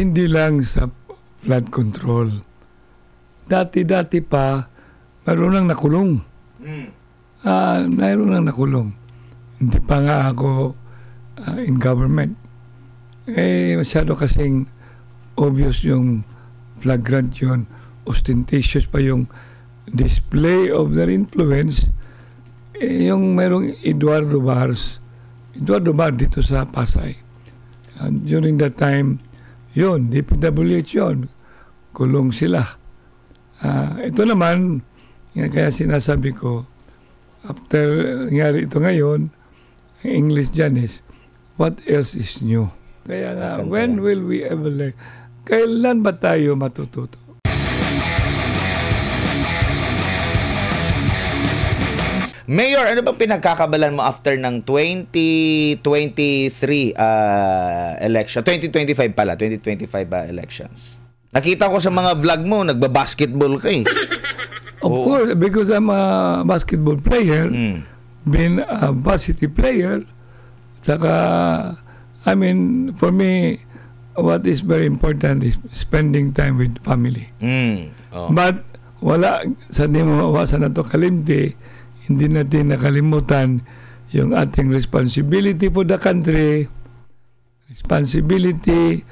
Hindi lang sa flood control. Dati-dati pa, mayroon nang nakulong. Mayroon nang nakulong. Hindi pa nga ako in government. Masyado kasing obvious yung flagrant yun. Ostentatious pa yung display of their influence. Yung mayroong Eduardo Bar dito sa Pasay. During that time, yun, DPWH yun. Kulong sila. Ito naman, kaya sinasabi ko, after nangyari ito ngayon, English dyan is, what else is new? Kaya nga, when will we ever learn? Kailan ba tayo matututo? Mayor, ano bang pinagkakabalan mo after ng 2023 election? 2025 pala, 2025 elections. Nakita ko sa mga vlog mo, nagba-basketball ka eh. Of course, because I'm a basketball player, been a varsity player, saka, I mean, for me, what is very important is spending time with family. But, wala, sa di mo mawasan na ito kalimti, hindi natin nakalimutan yung ating responsibility for the country, responsibility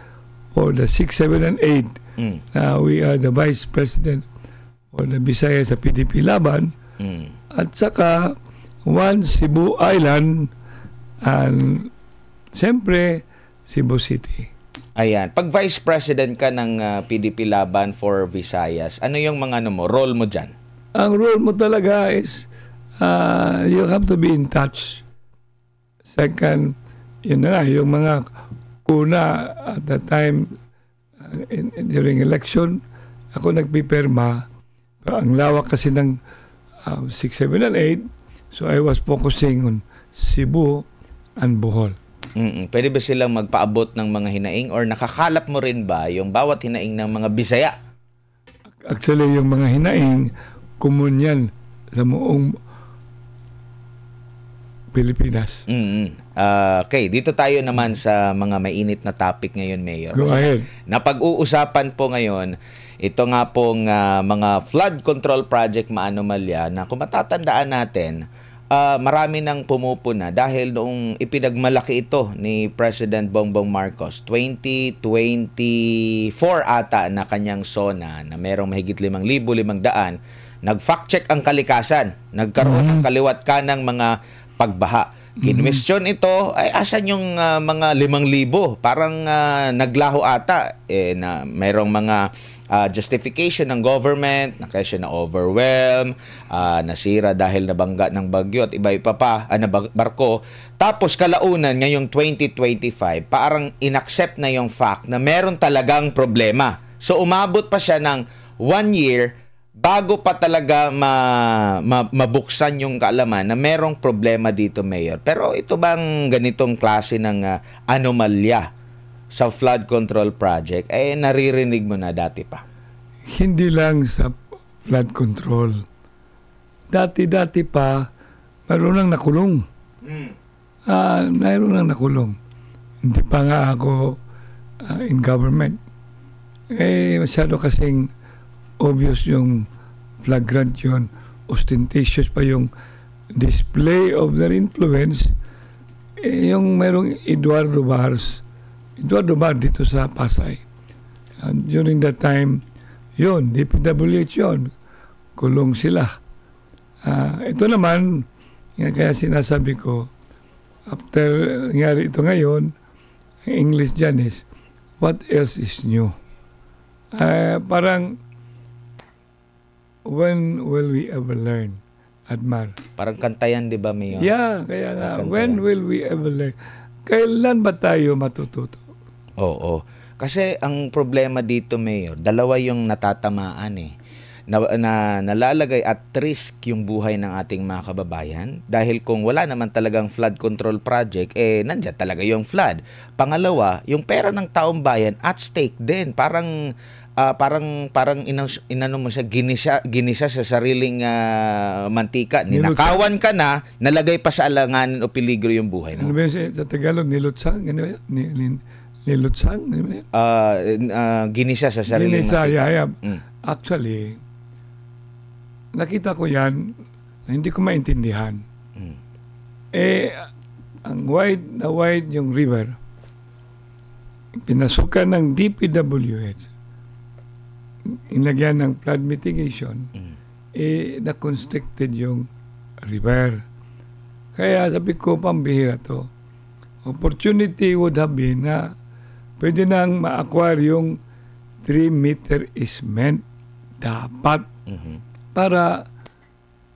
for the 6, 7, and 8. We are the Vice President for the Visayas sa PDP Laban. At saka, one, Cebu Island, and siyempre, Cebu City. Ayan. Pag Vice President ka ng PDP Laban for Visayas, ano yung mga role mo dyan? Ang role mo talaga is you have to be in touch. Second, yun na nga, yung mga kuna at the time during election, ako nagpipirma. Ang lawak kasi ng 6, 7, and 8, so I was focusing on Cebu and Bohol. Pwede ba silang magpaabot ng mga hinaing or nakakalap mo rin ba yung bawat hinaing ng mga Bisaya? Actually, yung mga hinaing, common yan sa buong Pilipinas. Okay, dito tayo naman sa mga mainit na topic ngayon, Mayor. Go ahead. Napag-uusapan po ngayon, ito nga pong mga flood control project maanomalya na kung matatandaan natin, marami nang pumupuna dahil noong ipinagmalaki ito ni President Bongbong Marcos, 2024 ata na kanyang SONA na merong mahigit 5,500, nag-fact check ang kalikasan, nagkaroon ng kaliwat kanang mga pagbaha. Kinwestiyon ito, ay asan yung mga 5,000? Parang naglaho ata na merong mga justification ng government na kasi na-overwhelm, nasira dahil nabangga ng bagyo at iba-iba pa na barko. Tapos kalaunan ngayong 2025, parang inaccept na yung fact na meron talagang problema. So umabot pa siya ng 1 year bago pa talaga mabuksan yung kaalaman na merong problema dito, Mayor. Pero ito bang ganitong klase ng anomalya sa flood control project, naririnig mo na dati pa? Hindi lang sa flood control. Dati-dati pa, mayroon nang nakulong. Mayroon nang nakulong. Hindi pa nga ako in government. Masyado kasing obvious yung flagrant yun. Ostentatious pa yung display of their influence. Yung mayroong Eduardo Bar dito sa Pasay. During that time, yun, DPWH yun. Kulong sila. Ito naman, kaya sinasabi ko, after nangyari ito ngayon, English dyan is, what else is new? Parang, when will we ever learn? Admar. Parang kantayan, di ba, Mayor? Yeah, kaya nga, when will we ever learn? Kailan ba tayo matututo? Oo. Kasi ang problema dito, Mayor, dalawa yung natatamaan na nalalagay at risk yung buhay ng ating mga kababayan dahil kung wala naman talagang flood control project, nandiyan talaga yung flood. Pangalawa, yung pera ng taong bayan at stake din. Parang inano mo siya, ginisa sa sariling mantika. Ninakawan ka na, nalagay pa sa alanganin o peligro yung buhay mo. Ano ba sa Tagalog? Nilutsa? Nilutsan? Ginisa sa sariling Ginisa, mantika. yeah. Mm. Actually, nakita ko yan na hindi ko maintindihan. Mm. Ang wide yung river, pinasukan ng DPWH, inlagyan ng flood mitigation, na-constricted yung river. Kaya sabi ko, pambihira to. Opportunity would have been na pwede nang ma-acquire yung 3-meter easement dapat. Para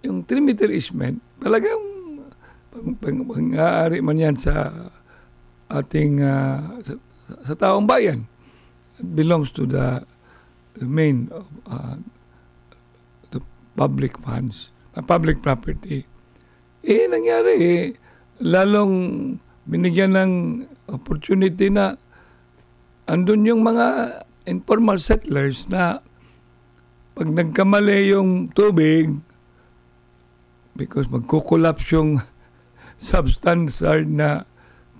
yung 3-meter easement, talagang pang-aari man yan sa ating sa taong bayan. It belongs to the main of the public funds, public property. Nangyari, lalong binigyan ng opportunity na andun yung mga informal settlers na pag nagkamali yung tubig, because magkukolapse yung substandard na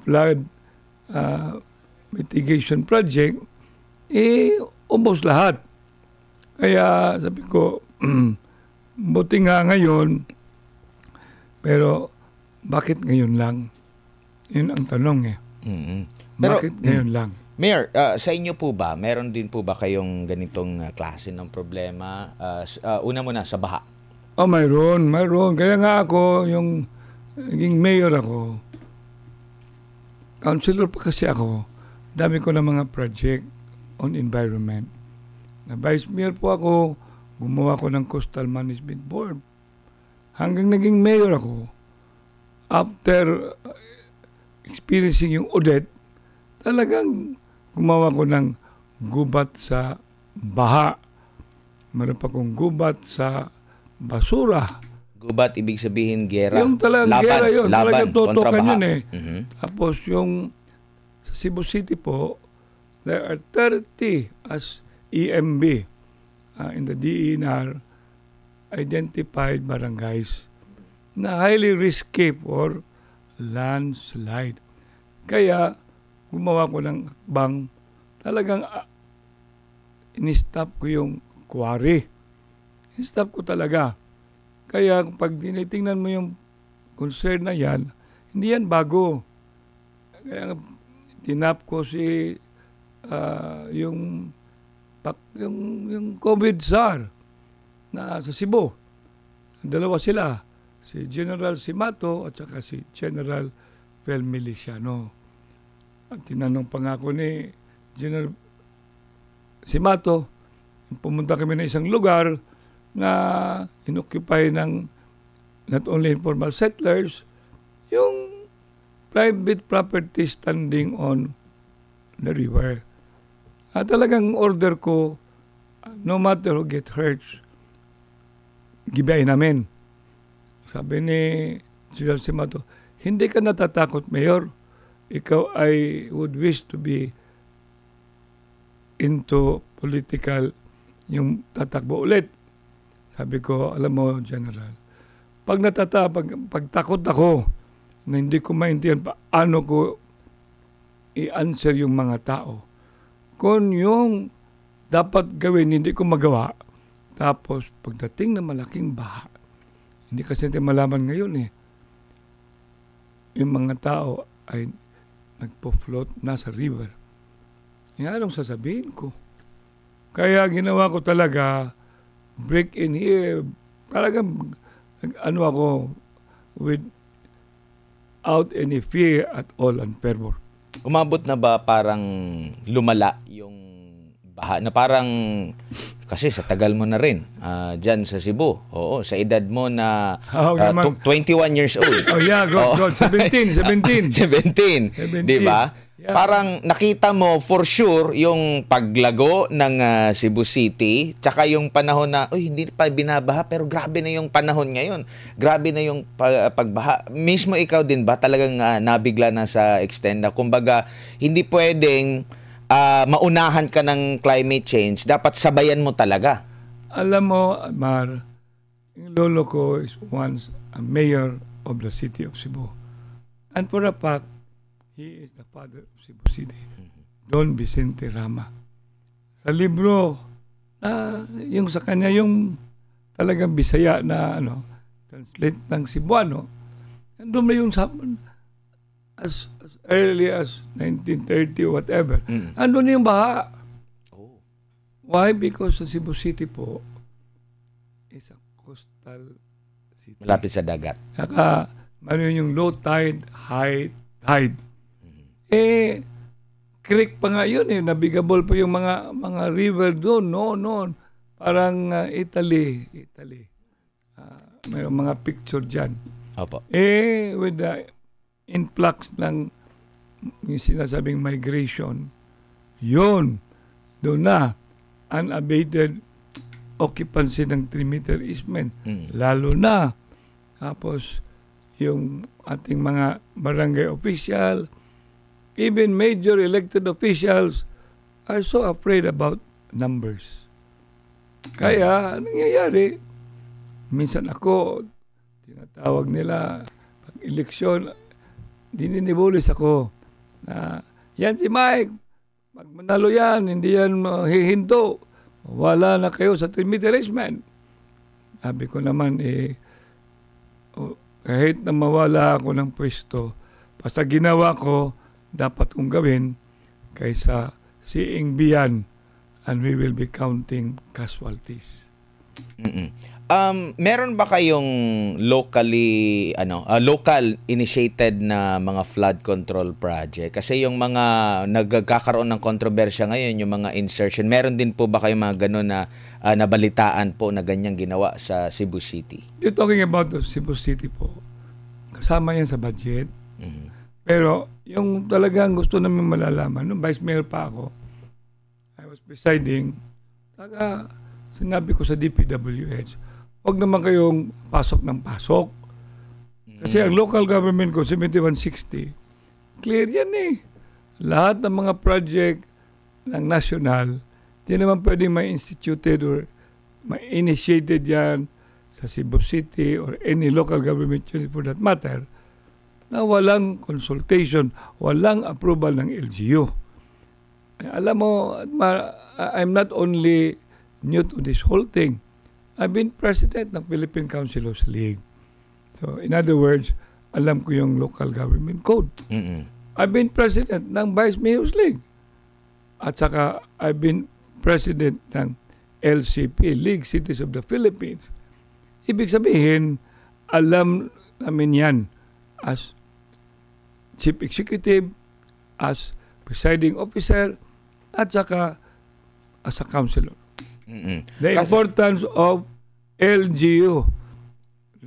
flood mitigation project, ubos lahat. Kaya sabi ko, buti nga ngayon, pero bakit ngayon lang? Yun ang tanong eh. Pero, bakit ngayon lang? Mayor, sa inyo po ba, meron din po ba kayong ganitong klase ng problema? Una muna, sa baha. Mayroon. Kaya nga ako, yung naging mayor ako, councilor pa kasi ako, dami ko na mga project on environment. Na vice mayor po ako, gumawa ko ng Coastal Management Board. Hanggang naging mayor ako, after experiencing yung Odette, talagang gumawa ko ng gubat sa baha. Meron pa kong gubat sa basura. Gubat, ibig sabihin, gera. Yung talagang gera yun. Talagang totokan yun eh. Tapos yung sa Cebu City po, there are 30 as EMB in the DENR identified barangays na highly risky for landslide. Kaya, gumawa ko ng akbang, talagang in-stop ko yung quarry. In-stop ko talaga. Kaya, pag tinitingnan mo yung concern na yan, hindi yan bago. Kaya, tinap ko si yung COVID SAR na sa Cebu. Dalawa sila, si General Simato at saka si General Fel Miliciano. At tinanong pa nga ako ni General Simato, pumunta kami na isang lugar na inoccupy ng not only informal settlers, yung private property standing on the river. At talagang order ko, no matter who get hurt, gibayin namin. Sabi ni General Simato, hindi ka natatakot, Mayor. Ikaw ay would wish to be into political yung tatakbo ulit. Sabi ko, alam mo, General, pag takot ako na hindi ko maintindihan paano ko i-answer yung mga tao. Kung yung dapat gawin, hindi ko magawa. Tapos, pagdating na malaking baha, hindi kasi natin malaman ngayon eh, yung mga tao ay nagpo-float nasa river. Yan anong sasabihin ko. Kaya ginawa ko talaga, break in here, talagang ako, without any fear at all and fervor. Umabot na ba parang lumala yung baha? Na parang, kasi sa tagal mo na rin, dyan sa Cebu. Oo, sa edad mo na 21 years old. Oh yeah, God. 17. 17. Di ba? Yeah. Parang nakita mo for sure yung paglago ng Cebu City, tsaka yung panahon na, hindi pa binabaha, pero grabe na yung panahon ngayon. Grabe na yung pagbaha. Mismo ikaw din ba talagang nabigla na sa extent na, kumbaga, hindi pwedeng maunahan ka ng climate change, dapat sabayan mo talaga. Alam mo, Mar, yung lolo ko is once a mayor of the city of Cebu. And for a fact, he is the father of Cebu City. Don Vicente Rama. Sa libro, yung sa kanya, yung talagang Bisaya na translate ng Cebuano, nandun na yung as early as 1930 or whatever. Andun na yung baha. Oh. Why? Because sa Cebu City po is a coastal city. Malapit sa dagat. Saka, yung low tide, high tide. Creek pa nga yun navigable pa yung mga river doon noon. Parang Italy. Mayroong mga picture dyan. Opo. With the influx ng yung sinasabing migration, doon na unabated occupancy ng 3-meter easement. Lalo na. Tapos, yung ating mga barangay official, even major elected officials are so afraid about numbers. Kaya, nangyayari, minsan ako, tinatawag nila, pag eleksyon, dininibulis ako na, yan si Mike, pag manalo yan, hindi yan hihinto. Wala na kayo sa 3-meter easement. Sabi ko naman, kahit na mawala ako ng pwesto, basta ginawa ko, dapat kong gawin kaysa seeing beyond and we will be counting casualties. Meron ba kayong local initiated na mga flood control project? Kasi yung mga nagkakaroon ng kontrobersya ngayon, yung mga insertion, meron din po ba kayong mga gano'n na nabalitaan po na ganyang ginawa sa Cebu City? You're talking about the Cebu City po. Kasama yan sa budget. Pero yung talagang gusto namin malalaman, nung vice mayor pa ako, I was presiding, sinabi ko sa DPWH, huwag naman kayong pasok ng pasok. Kasi ang local government ko, 7160, clear yan Lahat ng mga project ng national, di naman pwedeng ma-instituted or ma-initiated yan sa Cebu City or any local government unit for that matter, na walang consultation, walang approval ng LGU. Alam mo, I'm not only new to this whole thing. I've been president ng Philippine Councilors League. So, in other words, alam ko yung local government code. I've been president ng Vice Mayor's League. At saka, I've been president ng LCP, League Cities of the Philippines. Ibig sabihin, alam namin yan as Chief Executive, as presiding officer, at saka as a councilor. The importance of LGU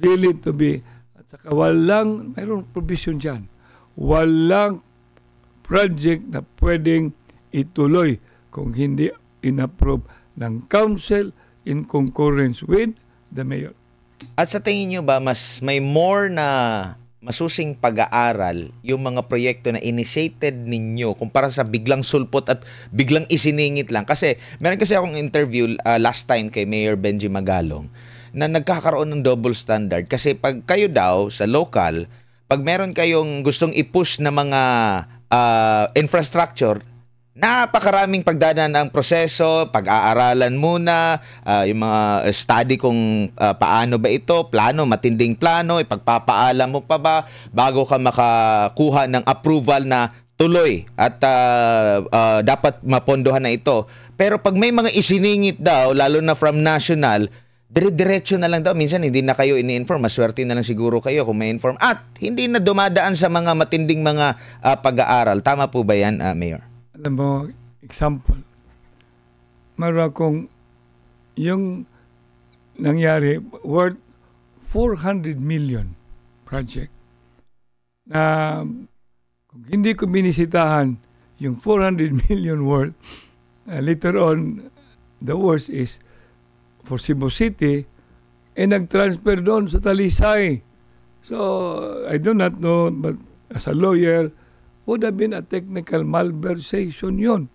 really to be, at saka mayroong provision dyan, walang project na pwedeng ituloy kung hindi in-approve ng council in concurrence with the mayor. At sa tingin nyo ba, may more na masusing pag-aaral yung mga proyekto na initiated ninyo kumpara sa biglang sulpot at biglang isiningit lang? Kasi meron kasi akong interview last time kay Mayor Benji Magalong na nagkakaroon ng double standard. Kasi pag kayo daw sa local, pag meron kayong gustong i-push na mga infrastructure, napakaraming pagdadaan ng proseso, pag-aaralan muna, yung mga study kung paano ba ito, matinding plano, ipagpapaalam mo pa ba bago ka makakuha ng approval na tuloy at dapat mapondohan na ito. Pero pag may mga isiningit daw, lalo na from national, dire-diretso na lang daw. Minsan hindi na kayo ini-inform, maswerte na lang siguro kayo kung may inform. At hindi na dumadaan sa mga matinding mga pag-aaral. Tama po ba yan, Mayor? Alam mo, example, meron akong yung nangyari worth 400 million project na kung hindi ko binisitahan yung 400 million worth, later on, the worst is for Cebu City, nag-transfer doon sa Talisay. So, I do not know, but as a lawyer, would have been a technical malversation yun.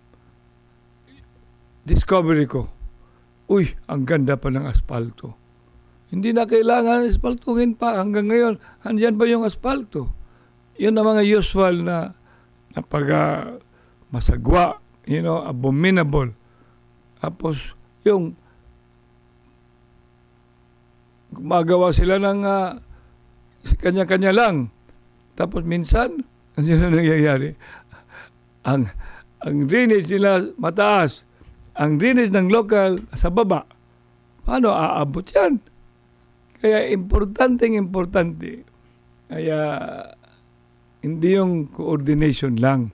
Discovery ko, ang ganda pa ng aspalto. Hindi na kailangan aspaltuhin pa. Hanggang ngayon, andyan pa yung aspalto. Yun ang mga usual na pag masagwa, abominable. Tapos, yung gumagawa sila ng kanya-kanya lang. Tapos minsan, ano na nangyayari? Ang drainage nila mataas. Ang drainage ng local sa baba. Paano aabot yan? Kaya importante. Kaya hindi yung coordination lang.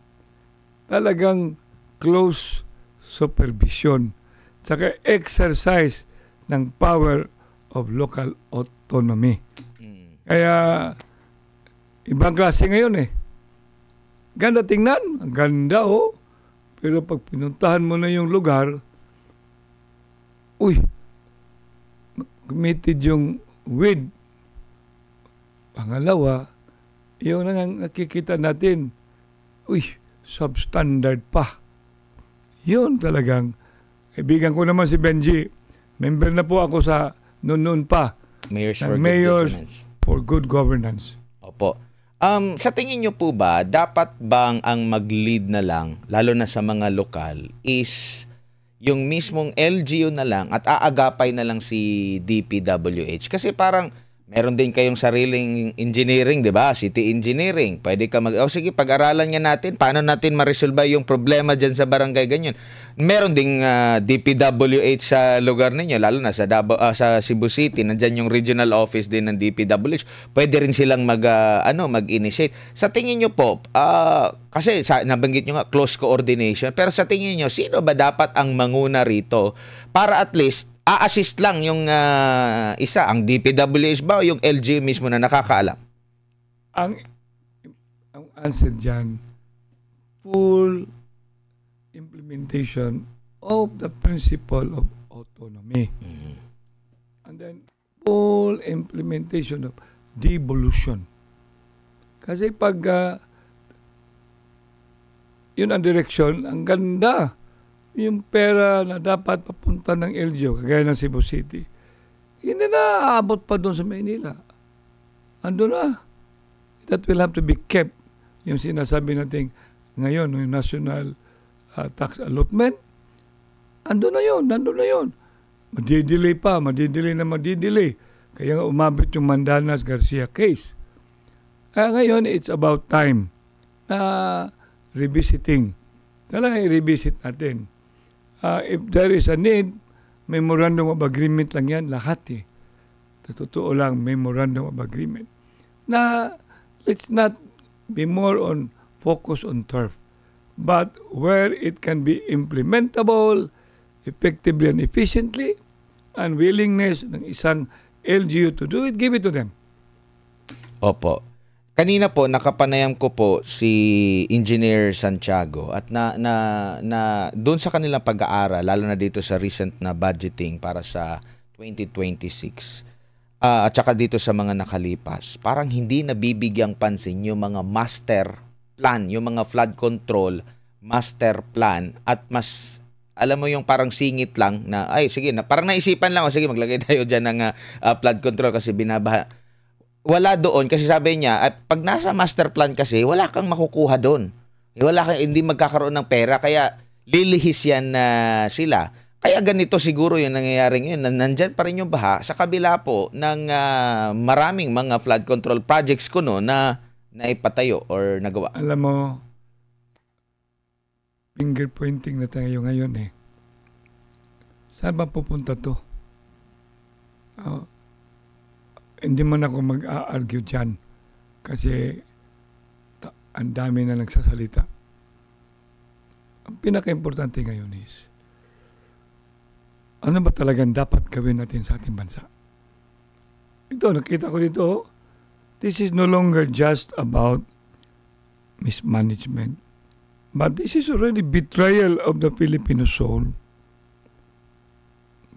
Talagang close supervision. Tsaka exercise ng power of local autonomy. Kaya ibang klase ngayon eh. Ganda tingnan, ang ganda Pero pag pinuntahan mo na yung lugar, committed yung weed. Pangalawa, yung nakikita natin, substandard pa. Yun talagang, kaibigan ko naman si Benji. Member na po ako sa noon pa. Mayors for Good Governance. Opo. Sa tingin nyo po ba, dapat bang ang mag-lead na lang, lalo na sa mga lokal, is yung mismong LGU na lang at aagapay na lang si DPWH? Kasi parang meron din kayong sariling engineering, di ba? City engineering. Pwede ka sige, pag-aralan nga natin, paano natin ma-resolve yung problema dyan sa barangay, ganyan. Meron ding DPWH sa lugar ninyo, lalo na sa Cebu City, nandyan yung regional office din ng DPWH. Pwede rin silang mag-initiate. Sa tingin nyo po, kasi nabanggit nyo nga, close coordination, pero sa tingin nyo, sino ba dapat ang manguna rito para at least a-assist lang yung ang DPWH ba o yung LGU mismo na nakakaalam? Ang answer dyan, full implementation of the principle of autonomy. And then, full implementation of devolution. Kasi pag yun ang direction, ang ganda. Yung pera na dapat papunta ng LGU, kagaya ng Cebu City, hindi na aabot pa doon sa Maynila. Ando na. That will have to be kept. Yung sinasabi natin ngayon, yung national tax allotment, ando na yun. Madidelay. Kaya nga umabot yung Mandanas Garcia case. Kaya ngayon, it's about time na revisiting. Talaga i-revisit natin. If there is a need, memorandum of agreement lang yan, lahat eh. Totoo lang, memorandum of agreement. Na let's not be more on focus on turf. But where it can be implementable, effectively and efficiently, and willingness ng isang LGU to do it, give it to them. Opo. Kanina po nakapanayam ko po si Engineer Santiago at na doon sa kanilang pag-aaral, lalo na dito sa recent na budgeting para sa 2026 at saka dito sa mga nakalipas, parang hindi nabibigyang pansin yung mga master plan, yung mga flood control master plan, at mas alam mo yung parang singit lang na sige na, parang naisipan lang sige maglagay tayo diyan ng flood control kasi binabaha. Wala doon kasi sabi niya, pag nasa master plan kasi, wala kang makukuha doon. Hindi magkakaroon ng pera, kaya lilihis yan sila. Kaya ganito siguro yung nangyayari ngayon, nandyan pa rin yung baha sa kabila po ng maraming mga flood control projects ko na ipatayo or nagawa. Alam mo, finger pointing na tayo ngayon eh. Saan ba pupunta to? Hindi man ako mag-a-argue dyan kasi ang dami na nagsasalita. Ang pinaka-importante ngayon is ano ba talagang dapat gawin natin sa ating bansa? Ito, nakita ko dito, this is no longer just about mismanagement, but this is already betrayal of the Filipino soul.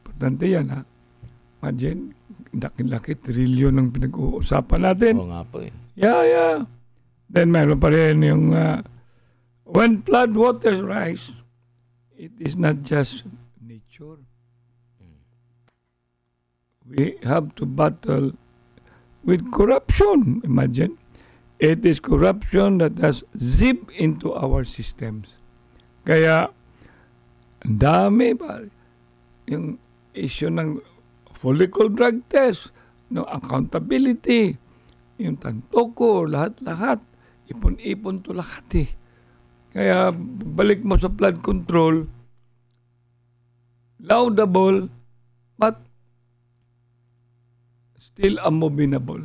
Importante yan, ha? Imagine, laki-laki, trilyon ang pinag-uusapan natin. Oo nga po eh. Yeah. Then meron pa rin yung when flood waters rise, it is not just nature. We have to battle with corruption. Imagine, it is corruption that has zipped into our systems. Kaya, ang dami pa. Yung issue ng follicle drug test, no, accountability, yung tantoko, lahat-lahat. Ipon-ipon to lahat eh. Kaya, balik mo sa flood control, laudable, but still abominable.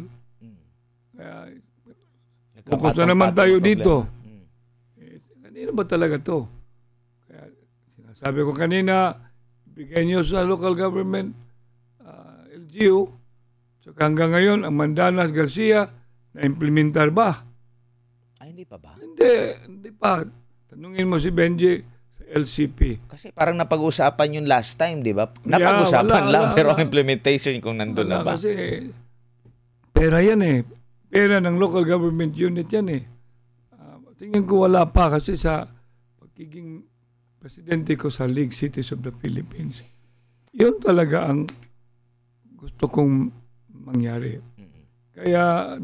Kaya, focus na naman tayo dito. Kanino ba talaga to? Kaya, sinasabi ko kanina, bigay nyo sa local government, LGU, so hanggang ngayon, ang Mandanas Garcia, na-implementar ba? Ay, hindi pa ba? Hindi pa. Tanungin mo si Benji sa LCP. Kasi parang napag-usapan yun last time, di ba? Napag-usapan lang, pero ang implementation kung nandun na ba? Kasi pera yan eh. Pera ng local government unit yan eh. Tingin ko wala pa kasi sa pagiging presidente ko sa League Cities of the Philippines. Yun talaga ang gusto kong mangyari. Kaya,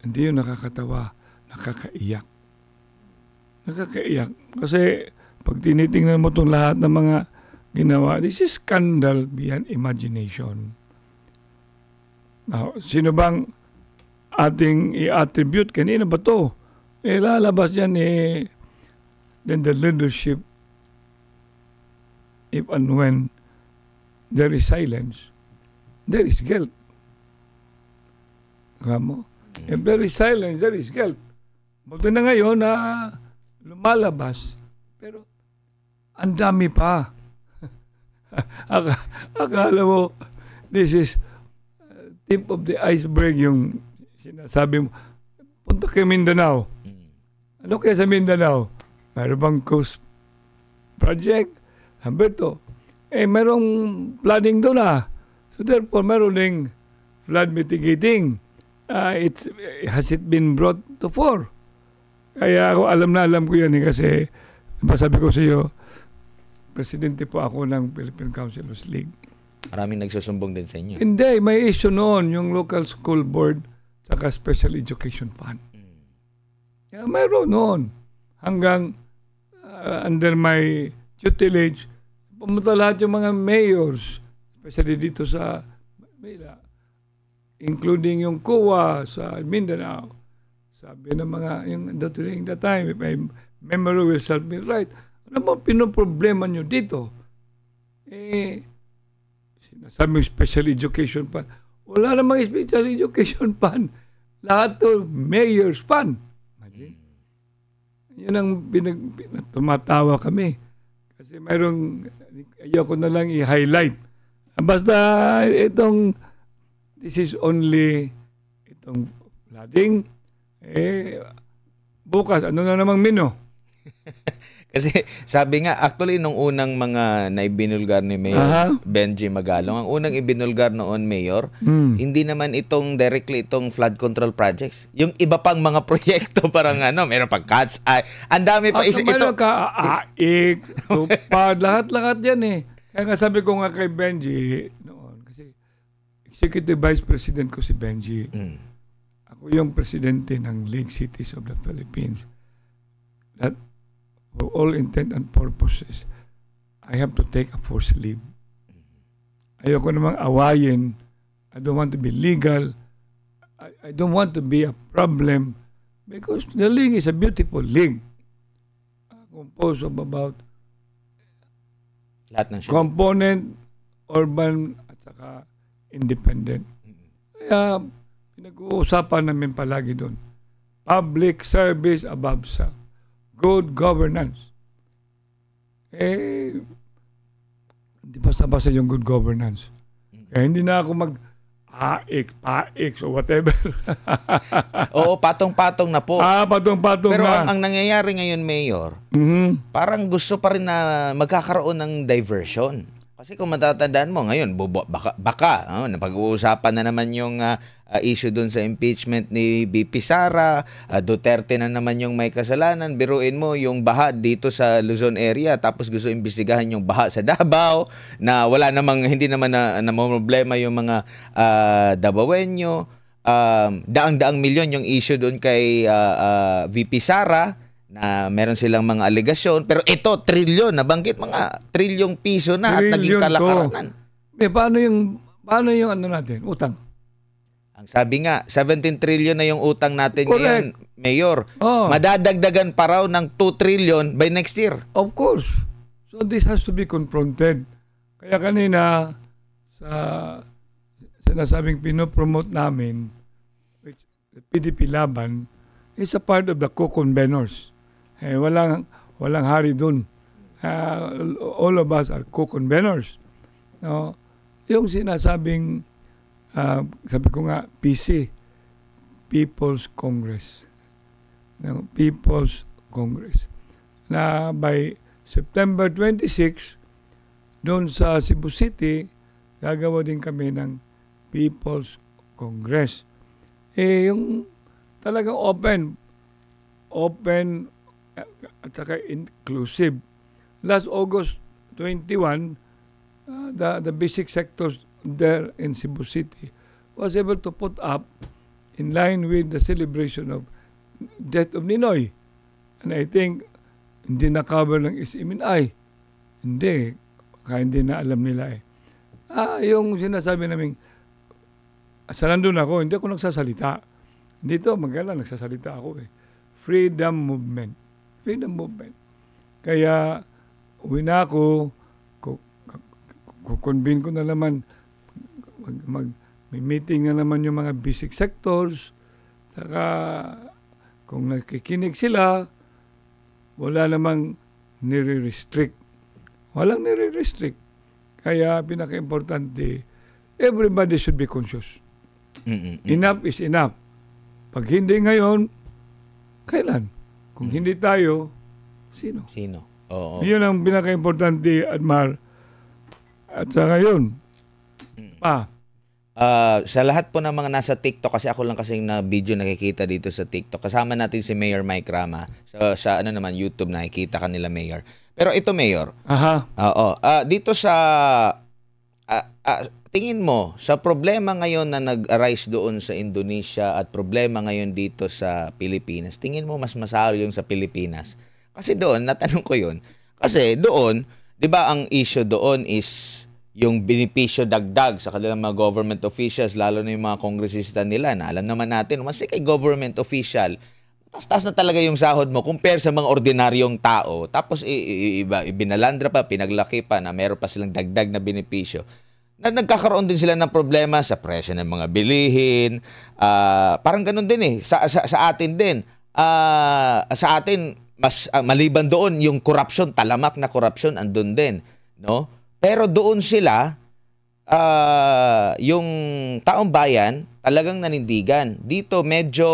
hindi yun nakakatawa, nakakaiyak. Nakakaiyak. Kasi pag tinitingnan mo itong lahat ng mga ginawa, this is scandal beyond imagination. Now, sino bang ating i-attribute? Kanina ba to? Lalabas yan then the leadership, if and when there is silence, there is guilt. Kamo? If there is silence, there is guilt. Buti na ngayon na lumalabas. Pero ang dami pa. Akala mo, this is tip of the iceberg yung sinasabi mo. Punta kay Mindanao. Ano kaya sa Mindanao? Mayroon bang coast project? Humberto, mayroong flooding doon na. So therefore, mayroon ding flood mitigating. Has it been brought to fore? Kaya ako alam ko yan kasi sabi ko sa iyo, presidente po ako ng Philippine Councilors League. Maraming nagsusumbong din sa inyo. Hindi, may issue noon yung local school board saka special education fund. Kaya mayroon noon. Hanggang under my tutelage, pumunta lahat yung mga mayors, especially dito sa Manila, including yung COA sa Mindanao. Sabi ng mga, during that time, if my memory will serve me right, ano ba pinoproblema nyo dito? Sinasabi yung special education fund. Wala namang special education fund. Lahat to mayor's fund. Imagine. Yan ang tumatawa kami. Kasi mayroong, ayoko na lang i-highlight. Basta this is only itong flooding. Bukas, ano na namang mino? Kasi sabi nga, actually, nung unang mga naibinulgar ni Mayor Benji Magalong, ang unang ibinulgar noon, Mayor, hindi naman directly itong flood control projects. Yung iba pang mga proyekto, parang meron pang cat's eye. Ang dami pa. Meron ka, tupad, lahat-lahat yan eh. Kaya nga sabi ko nga kay Benji noon, kasi Executive Vice President ko si Benji. Ako yung presidente ng League Cities of the Philippines. That for all intent and purposes, I have to take a forced leave. Ayoko namang awayin. I don't want to be legal. I don't want to be a problem because the league is a beautiful league. Composed of about lahat ng component, urban, at saka independent. Kaya pinag-uusapan namin palagi doon. Public service above self. Good governance. Hindi basta-basta yung good governance. Kaya hindi na ako paik, o whatever. Oo, patong-patong na po. Patong-patong Pero na. Pero ang nangyayari ngayon, Mayor, parang gusto pa rin na magkakaroon ng diversion. Kasi kung matatandaan mo, ngayon, baka napag-uusapan na naman yung issue dun sa impeachment ni BP Sara, Duterte na naman yung may kasalanan. Biruin mo yung baha dito sa Luzon area, tapos gusto imbestigahan yung baha sa Davao, na wala namang, hindi naman na problema yung mga Davaoenyo. daang-daang milyon yung issue doon kay VP Sara na meron silang mga alegasyon. Pero ito, trilyon, nabanggit mga trilyong piso na at naging kalakaranan. Paano yung ano natin, utang? Ang sabi nga, 17 trillion na yung utang natin ngayon, Mayor. Madadagdagan pa raw ng 2 trillion by next year. Of course. So this has to be confronted. Kaya kanina, sa sinasabing pinopromote namin, which the PDP Laban, is a part of the co-conveners. Walang hari dun. All of us are co-conveners. No? Yung sinasabing sabi ko nga, PC, People's Congress. No, People's Congress. Na by September 26, doon sa Cebu City, gagawa din kami ng People's Congress. Yung talagang open at saka inclusive. Last August 21, the basic sectors there in Cebu City was able to put up in line with the celebration of death of Ninoy. And I think hindi na-cover ng SMNI. Hindi. Kaya hindi na alam nila yung sinasabi namin, sa nandun ako, hindi ako nagsasalita. Dito, nagsasalita ako Freedom movement. Freedom movement. Kaya, uwi na ako, kukonvene ko na naman, may meeting na naman yung mga basic sectors. Saka, kung nakikinig sila, wala namang nire-restrict. Walang nire-restrict. Kaya, pinaka-importante, everybody should be conscious. Enough is enough. Pag hindi ngayon, kailan? Kung hindi tayo, sino? Oo. Yun ang pinaka-importante, Admar. At sa ngayon, sa lahat po ng mga nasa TikTok, kasi ako lang kasing na video nakikita dito sa TikTok, kasama natin si Mayor Mike Rama. Sa YouTube nakikita kanila, Mayor. Pero ito, Mayor. Dito sa tingin mo sa problema ngayon na nag-arise doon sa Indonesia at problema ngayon dito sa Pilipinas, tingin mo mas masahol yung sa Pilipinas? Kasi doon, natanong ko yun. Kasi doon, di ba ang issue doon is yung benepisyo dagdag sa kanilang mga government officials, lalo na yung mga kongresista nila, na alam naman natin, mas kay government official, taas na talaga yung sahod mo compare sa mga ordinaryong tao. Tapos ibinalandra pa, pinaglaki pa na meron pa silang dagdag na benepisyo. Na nagkakaroon din sila ng problema sa presyo ng mga bilihin. Parang ganun din sa atin din. Sa atin, mas maliban doon, yung corruption, talamak na corruption, andun din. No? Pero doon sila, yung taong bayan, talagang nanindigan. Dito medyo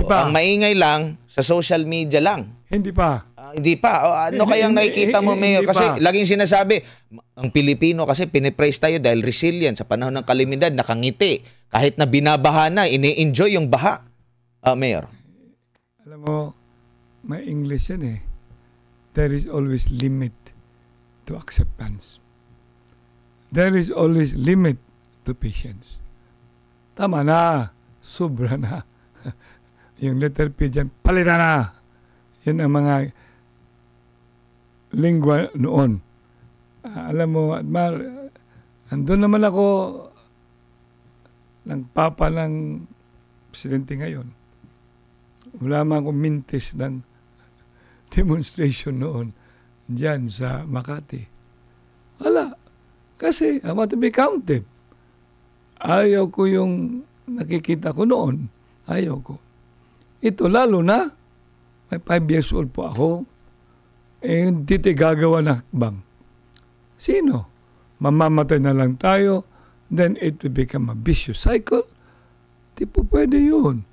ang maingay lang sa social media lang. Hindi pa. Hindi pa. Ano kayang nakikita mo, Mayor? Kasi laging sinasabi, ang Pilipino kasi pinipraise tayo dahil resilient sa panahon ng kalamidad, nakangiti. Kahit na binabaha na, ini-enjoy yung baha. Mayor. Alam mo, may English yan There is always limit to acceptance. There is always limit to patience. Tama na. Sobra na. Yung letter P dyan, palitan na. Yan ang mga lingua noon. Alam mo, Admar, andun naman ako ng papa ng presidente ngayon. Wala man akong mintis ng demonstration noon dyan sa Makati. Wala. Kasi I want to be counted. Ayaw ko yung nakikita ko noon. Ayaw ko. Ito lalo na, may 5 years old po ako, hindi tayo gagawa ng hakbang. Sino? Mamamatay na lang tayo, then it will become a vicious cycle. Di po pwede yun.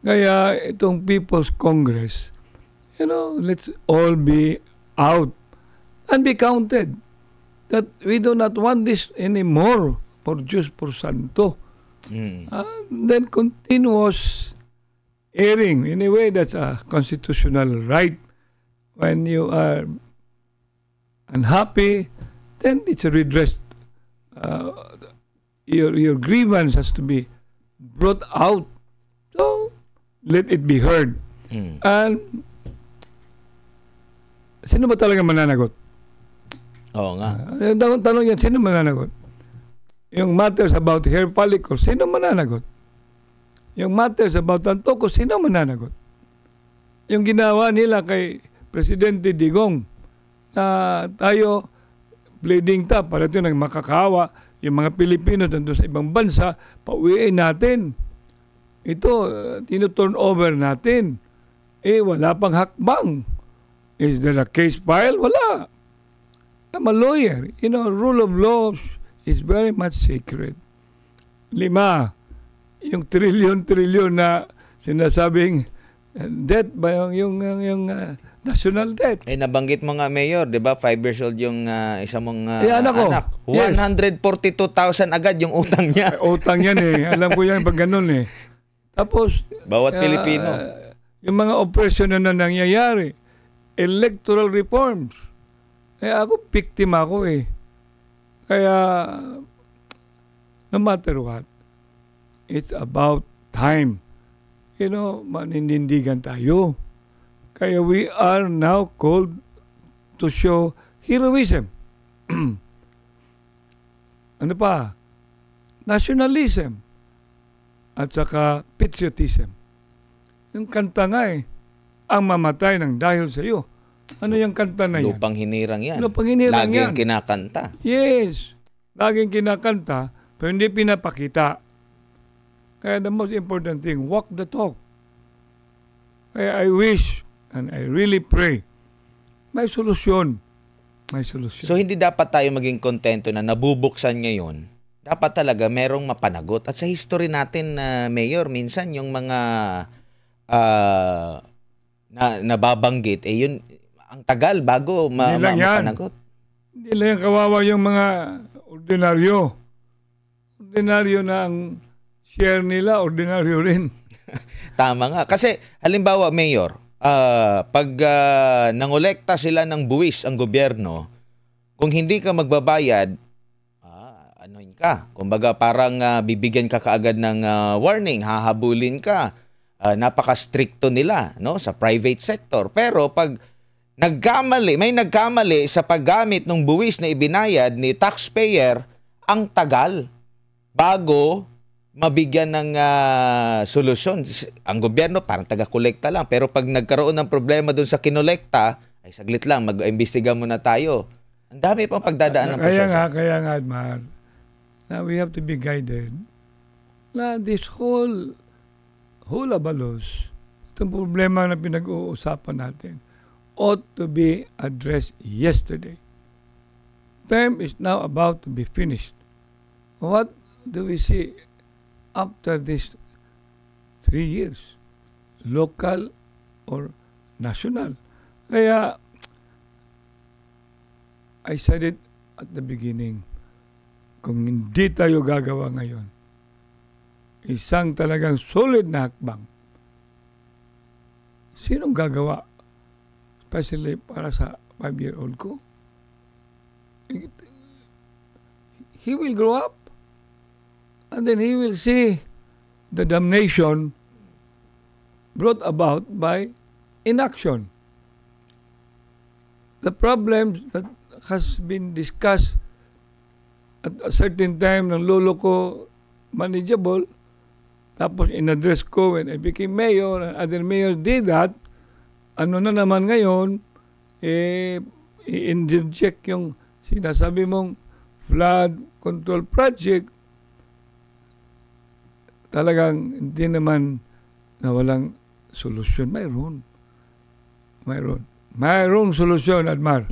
Kaya itong People's Congress, let's all be out and be counted. That we do not want this anymore for Diyos por Santo. Then continuous airing. In a way, that's a constitutional right. When you are unhappy, then it's a redress. Your grievance has to be brought out. So, let it be heard. And, sino ba talaga mananagot? Oo nga. Tanong yan, sino mananagot? Yung matters about hair follicles, sino mananagot? Yung matters about Antoco, sino mananagot? Yung ginawa nila kay Presidente Digong na tayo bleeding tap, para ito nang makakawa, yung mga Pilipino nandun sa ibang bansa, pauwiin natin. Ito, tino-turn over natin. Wala pang hakbang. Is there a case file? Wala. I'm a lawyer. Rule of law is very much sacred. 5, yung trillion na sinasabing debt ba yung national debt. Nabanggit mo nga, Mayor, 'di ba? 5 years old yung isa mong anak ko. anak. 142,000 agad yung utang niya. Utang yan Alam ko yan pag ganun Tapos bawat Pilipino. Yung mga operasyon na nangyayari, electoral reforms. Ako biktima ako Kaya no matter what, it's about time. Maninindigan tayo. Kaya we are now called to show heroism. Ano pa? Nationalism. At saka patriotism. Yung kanta nga ang mamatay ng dahil sa iyo. Ano yung kanta na yan? Lupang hinirang yan. Lupang hinirang Laging yan. kinakanta. Yes. Laging kinakanta, pero hindi pinapakita. Kaya the most important thing, walk the talk. Kaya I wish and I really pray, may solusyon. May solusyon. So hindi dapat tayo maging kontento na nabubuksan ngayon. Dapat talaga merong mapanagot. At sa history natin, Mayor, minsan yung mga nababanggit, yun, ang tagal bago mapanagot. Hindi lang yan kawawa yung mga ordinaryo. Ordinaryo na ang share nila, ordinaryo rin. Tama nga. Kasi, halimbawa, Mayor, pag nangolekta sila ng buwis ang gobyerno, kung hindi ka magbabayad, anoin ka. Kumbaga, parang bibigyan ka kaagad ng warning, hahabulin ka. Napaka-stricto nila sa private sector. Pero pag may nagkamali sa paggamit ng buwis na ibinayad ni taxpayer, ang tagal bago mabigyan ng solusyon. Ang gobyerno parang taga-kolekta lang. Pero pag nagkaroon ng problema doon sa kinolekta, ay saglit lang, mag-imbestiga muna tayo. Ang dami pang pagdadaan ng proseso. Kaya nga, Admar, na we have to be guided na this whole abalos, itong problema na pinag-uusapan natin, ought to be addressed yesterday. Time is now about to be finished. What do we see after these 3 years? Local or national? Kaya, I said it at the beginning, kung hindi tayo gagawa ngayon, isang talagang solid na hakbang, sinong gagawa? Especially para sa 5-year-old ko. He will grow up and then he will see the damnation brought about by inaction. The problems that has been discussed at a certain time ng lolo ko manageable, tapos in-address ko when I became mayor and other mayors did that, ano na naman ngayon, i-inject yung sinasabi mong flood control project, talagang hindi naman na walang solusyon. Mayroon solusyon, Admar.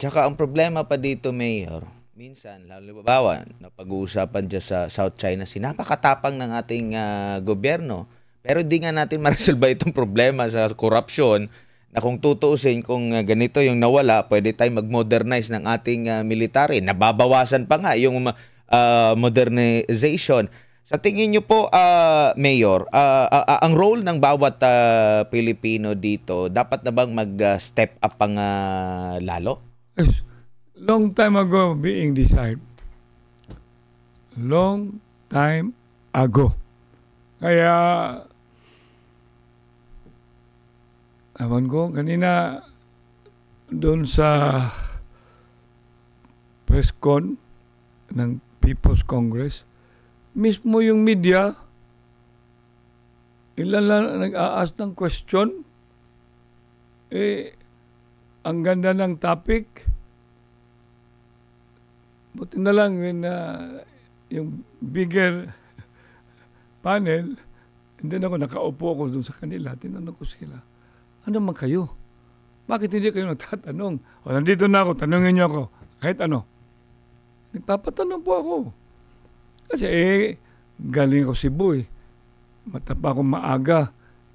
Tsaka ang problema pa dito, Mayor, minsan, halimbawa, napag-uusapan dyan sa South China Sea, napakatapang ng ating gobyerno. Pero di nga natin ma-resolve itong problema sa korupsyon na kung tutuusin, kung ganito yung nawala, pwede tayong mag-modernize ng ating military. Nababawasan pa nga yung modernization. Sa tingin nyo po, Mayor, ang role ng bawat Pilipino dito, dapat na bang mag-step up pang lalo? Yes. Long time ago being decided. Long time ago. Kaya, awan ko, kanina doon sa press con ng People's Congress, mismo yung media, ilan lang nag-a-ask ng question, ang ganda ng topic, buti na lang yung bigger panel, and then ako nakaupo ako doon sa kanila, tinanong ko sila, ano man kayo? Bakit hindi kayo nagtatanong? O nandito na ako, tanongin niyo ako, kahit ano. Nagpapatanong po ako. Kasi galing ako Cebu Matapa ako maaga.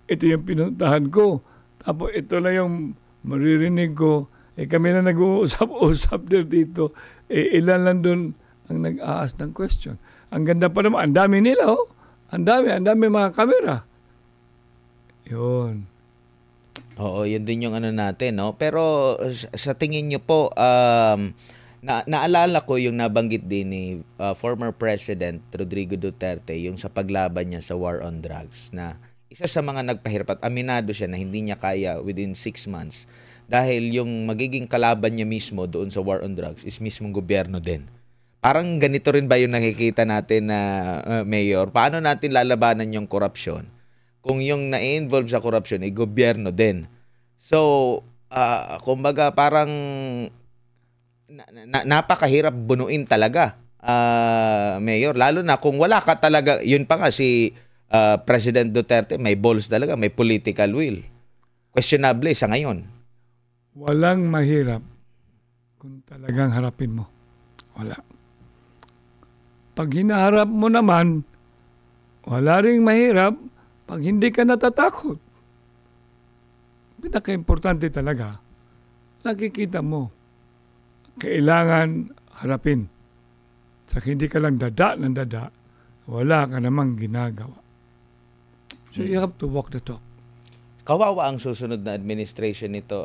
Ito yung pinuntahan ko. Tapos ito na yung maririnig ko. Kami na nag-uusap-usap dito. Ilan lang doon ang nag-aas ng question. Ang ganda pa naman. Ang dami nila, Ang dami mga kamera. Yun. Oo, yun din yung ano natin, no? Pero sa tingin nyo po, naalala ko yung nabanggit din ni former President Rodrigo Duterte, yung sa paglaban niya sa war on drugs, na isa sa mga nagpahirap at aminado siya na hindi niya kaya within 6 months dahil yung magiging kalaban niya mismo doon sa war on drugs is mismong gobyerno din. Parang ganito rin ba yung nakikita natin na Mayor? Paano natin lalabanan yung korupsyon kung yung na-involve sa korupsyon ay gobyerno din? So, kumbaga parang napakahirap bunuin talaga, Mayor. Lalo na kung wala ka talaga, yun pa nga si President Duterte, may balls talaga, may political will. Questionable sa ngayon. Walang mahirap kung talagang harapin mo. Wala. Pag hinaharap mo naman, wala ring mahirap pag hindi ka natatakot. Pinaka-importante talaga, nakikita mo, kailangan harapin. Sa hindi ka lang dada ng dada, wala ka namang ginagawa. So you have to walk the talk. Kawawa ang susunod na administration nito,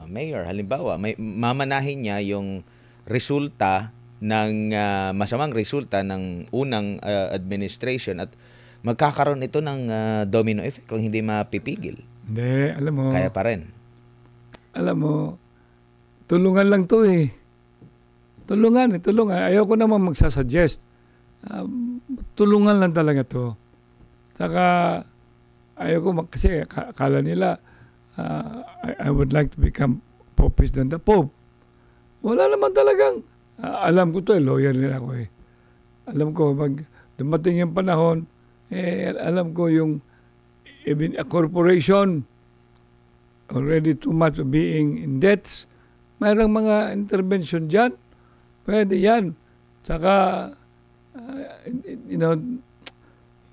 Mayor. Halimbawa, mamanahin niya yung resulta ng masamang resulta ng unang administration at magkakaroon ito ng domino effect kung hindi mapipigil. Hindi, alam mo. Kaya pa rin. Alam mo, tulungan lang to Tulungan. Ayoko naman magsasuggest. Tulungan lang talaga to. Saka, ayoko kasi akala nila, I would like to become Pope than the Pope. Wala naman talagang, alam ko to lawyer din ako Alam ko, pag dumating yung panahon, alam ko yung even a corporation already too much of being in debts, mayroong mga intervention dyan. Pwede yan. Saka,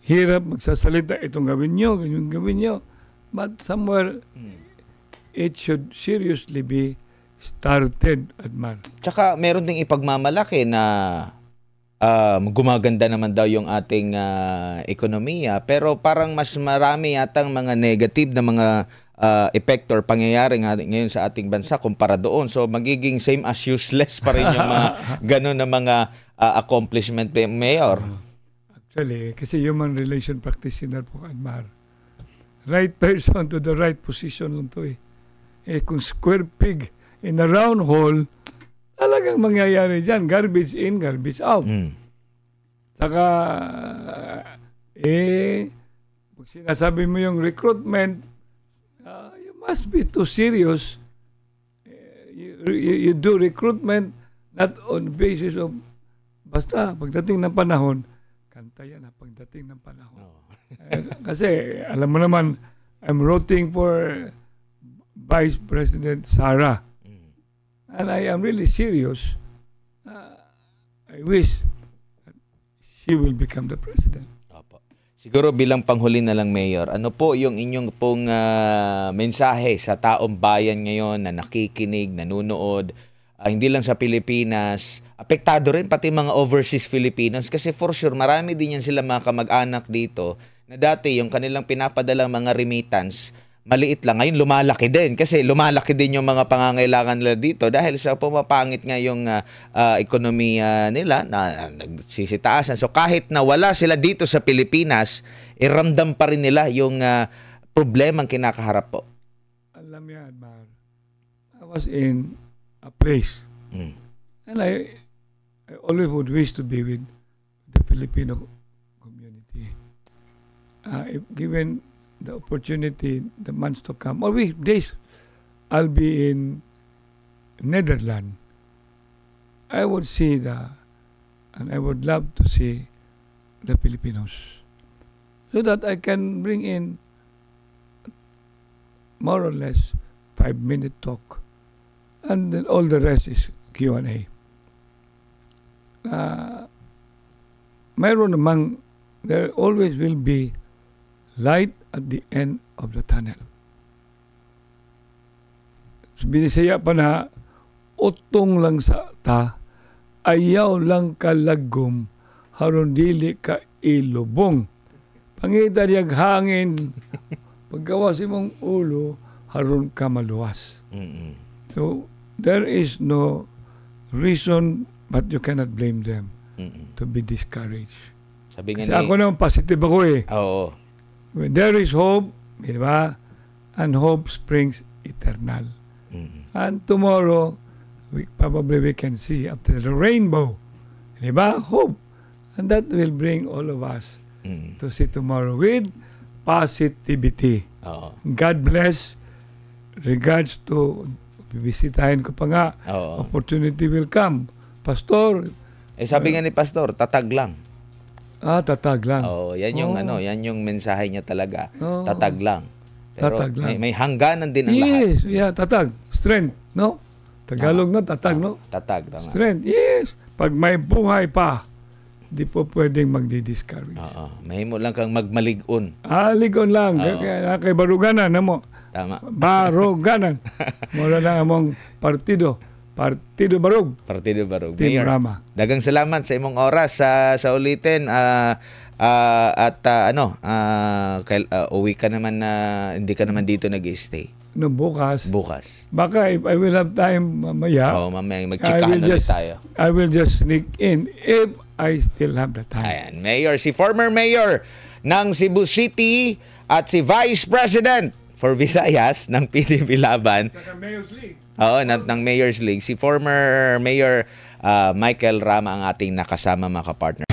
hirap magsasalita, itong gawin nyo, ganyan gawin nyo. But somewhere, it should seriously be started, Admar. Tsaka meron ding ipagmamalaki na gumaganda naman daw yung ating ekonomiya, pero parang mas marami yatang mga negative na mga epekto or pangyayari ngayon sa ating bansa kumpara doon. So magiging same as useless pa rin yung mga ganun na mga accomplishment, Mayor. Actually, kasi human relation practitioner po, Admar. Right person to the right position lang to kung square peg in a round hole, talagang mangyayari dyan. Garbage in, garbage out. Saka, pag sinasabi mo yung recruitment, you must be too serious. You do recruitment not on the basis of, basta, pagdating ng panahon, kanta yan pagdating ng panahon. Kasi, alam mo naman, I'm rooting for Vice President Sara. And I am really serious. I wish that she will become the president. Opo. Siguro bilang panghuli na lang, Mayor, ano po yung inyong pong mensahe sa taong bayan ngayon na nakikinig, nanonood, hindi lang sa Pilipinas, apektado rin pati mga overseas Filipinos kasi for sure marami din yan sila mga kamag-anak dito na dati yung kanilang pinapadalang mga remittance, maliit lang. Ngayon, lumalaki din. Kasi lumalaki din yung mga pangangailangan nila dito dahil sa pumapangit nga yung ekonomiya nila na nagsisitaasan. So kahit na wala sila dito sa Pilipinas, iramdam pa rin nila yung problemang kinakaharap po. Alam yan, Mar. I was in a place and I always would wish to be with the Filipino community. If given the opportunity, the months to come, or days, I'll be in Netherlands. I would see and I would love to see the Filipinos, so that I can bring in more or less 5-minute talk, and then all the rest is Q&A. Mayroon namang, there always will be light at the end of the tunnel. Binisaya pa na, utong lang sa ta, ayaw lang kalagom, haron dili ka ilubong. Pangita niyag hangin, paggawas imong ulo, haron ka maluwas. So, there is no reason, but you cannot blame them to be discouraged. Sabi nga Kasi ako naman positive ako eh. Oo. When there is hope, di ba? And hope springs eternal. And tomorrow, probably we can see after the rainbow, di ba? Hope. And that will bring all of us to see tomorrow with positivity. Oo. God bless. Regards to, bibisitahin ko pa nga, opportunity will come. Pastor. Sabi nga ni Pastor, tatag lang. Tatag lang. Yan yung yan yung mensahe niya talaga. Tatag lang. Pero Tatag lang. may hangganan din ang lahat. Yes, tatag. Strength, no? Tagalog no, tatag, no? Tatag, tama. Strength, yes. Pag may buhay pa, di po pwedeng magdi-discourage. Mahimo lang kang magmaligon. Ligon lang. Kaya kay baruganan na mo. Tama. Baruganan. Mula na among partido. Partido Barug. Partido Barug. Team Mayor, Rama. dagang salamat sa imong oras sa ulitin uwi ka naman na hindi ka naman dito nag-stay. No, bukas. Bukas. Baka if I will have time mamaya. Mamaya magchikahan ulit tayo. I will just sneak in if I still have the time. Ayan, Mayor, si former Mayor ng Cebu City at si Vice President for Visayas ng PDP Laban. Sa Mayor's League. ng Mayor's League. Si former Mayor Michael Rama ang ating nakasama mga kapartner.